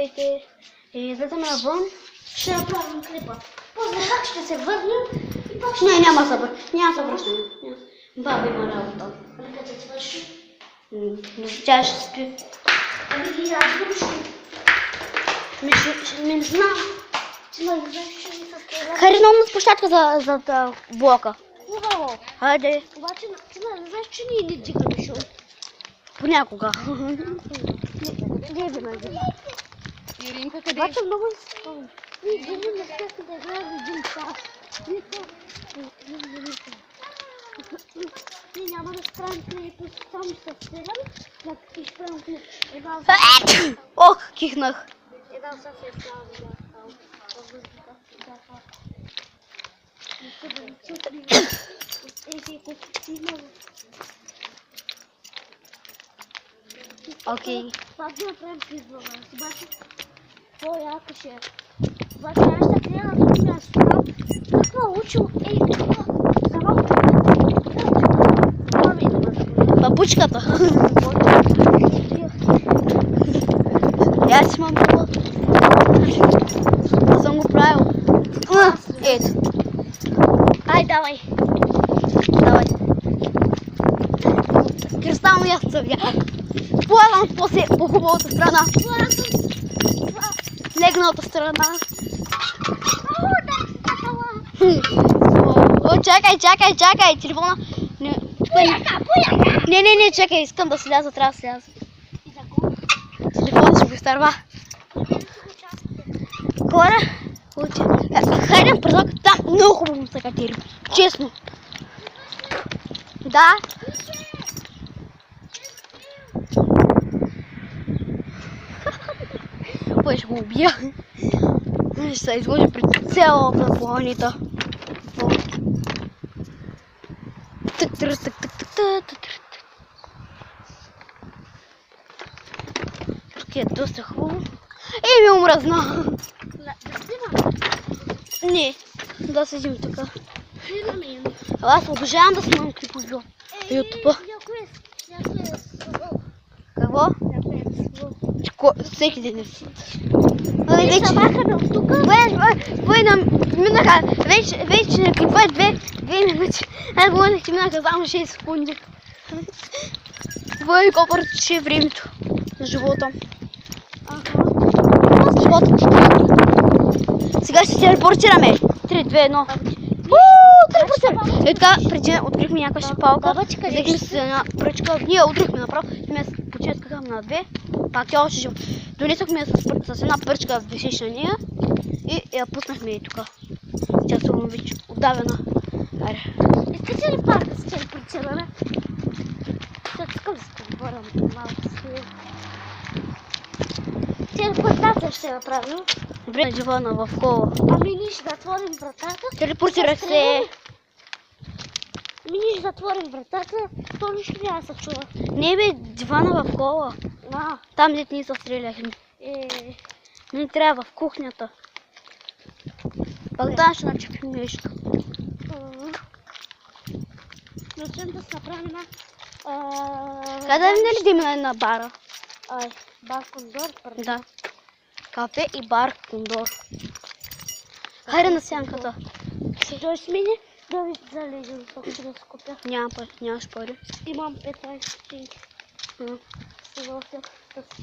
Здравейте! Излезаме навън. Ще направим клипа. После как ще се върнем и пак ще... Не, няма да се връщаме. Баба има работа. Ръката ти свърши? Тя ще спи. Ами ги аз не знам. Хари много на площадка за блока. Хубаво. Хайде. Обаче, ти не знаеш, че ние не дигаме шум. Понякога. Не винаги. Иринка, къде? Обаче много изпълни. Ние дори не искахме да играем един час. Ние няма да спрем клипа, само ще стирам. И ще правим клип. Ох, кихнах. Една са се слава във въздуха. Не се да не чупи. Тези костюми. Окей. Пак да направим клипа, обаче по-яко ще е. Обаче аз ще трябва на друго място. Какво учил? Ей, това за малко. Бабучката. Аз имам това. Аз съм го правил. Ето. Ай, давай. Давай. Кристално ясно се видя. Плавам по хубавата страна. Легналата страна. О, чакай, телефона. Не, чакай, искам да сляза, трябва да сляза. Телефонът ще го изтърва. Хора, хайде прозорка, там много хубаво се катери. Честно. Да. Кой ще го убия? Ще се изложи пред цялата планета. Тук е доста хубаво. И ми омръзна. Не, да седим тук. Аз обожавам да снимам клипове в YouTube. Какво? Всеки ден е си. Минаха вече клипа 2 минути. Аз говорих, че минаха само 6 секунди. Твой копър ще е времето на живота. Сега ще се телепортираме. 3, 2, 1. Телепортираме. И така, преди открихме някаква шипалка. Взехме се една пръчка. Ние удрихме направо. Поческахме на 2. Пак тя още жива. Донесохме с една пръчка висеше на нея. И я пуснахме и тук. Тя се вече отдавена. Искате ли пак да се телепортираме? Искам да се говоря малко с нея. Телепортация ще направим. Добре, дивана в кола. Ами ние ще затворим вратата. Телепортира се. Ами ние ще затворим вратата. То нищо няма да се чува. Не бе, дивана в кола. Там дето ние се стреляхме. Не трябва в кухнята. Пак да ще начепим нещо. Начнем да се направим една... Къде да видим на бара? Бар Кондор. Да. Кафе и бар Кондор. Хайде на сянката. Ще дойш мини да ви залежим, ако ще да се купя. Нямаш пари. Имам 15 стотинки.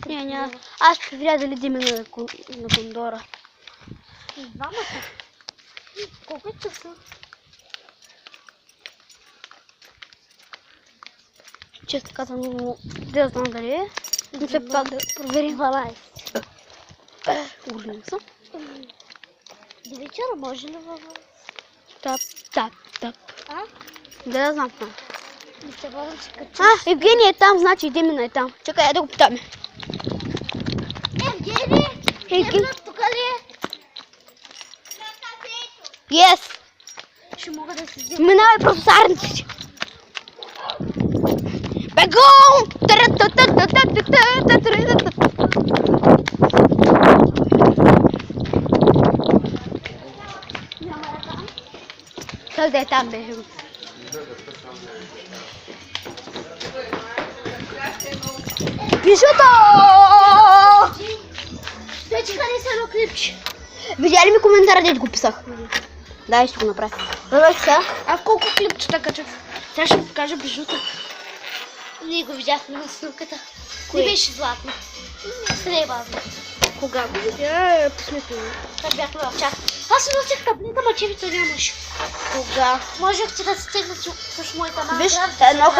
Няма. Аз ще видя дали дим на Кондора. Двамата? Колко е часа? Често казвам, да знам дали е. Но все пак да проверим. 12. Урнем съм. До вечера може ли във... Так. Да знам там. Ще бъдем се качим. Евгения е там, значи Демина е там. Чакай, я да го питаме. Евгения! Демина тук ли е? Yes! Ще мога да се взема. Минавай просто сарниците. Бегом! Как да е там, бе? Пишото! вече хареса едно клипче. Видя ли ми коментара, дето го писах? Дай, ще го направя. Добре, сега. А в колко клипчета качах? Сега ще ви покажа бижута. Ние го видяхме на снимката. Не беше златно. Сребърно. Кога го видя? Посметно. Как бяхме в чак. Аз си носих таблета, мачевица нямаше. Кога? Можехте да се стегнат с моята мама. Виж, едно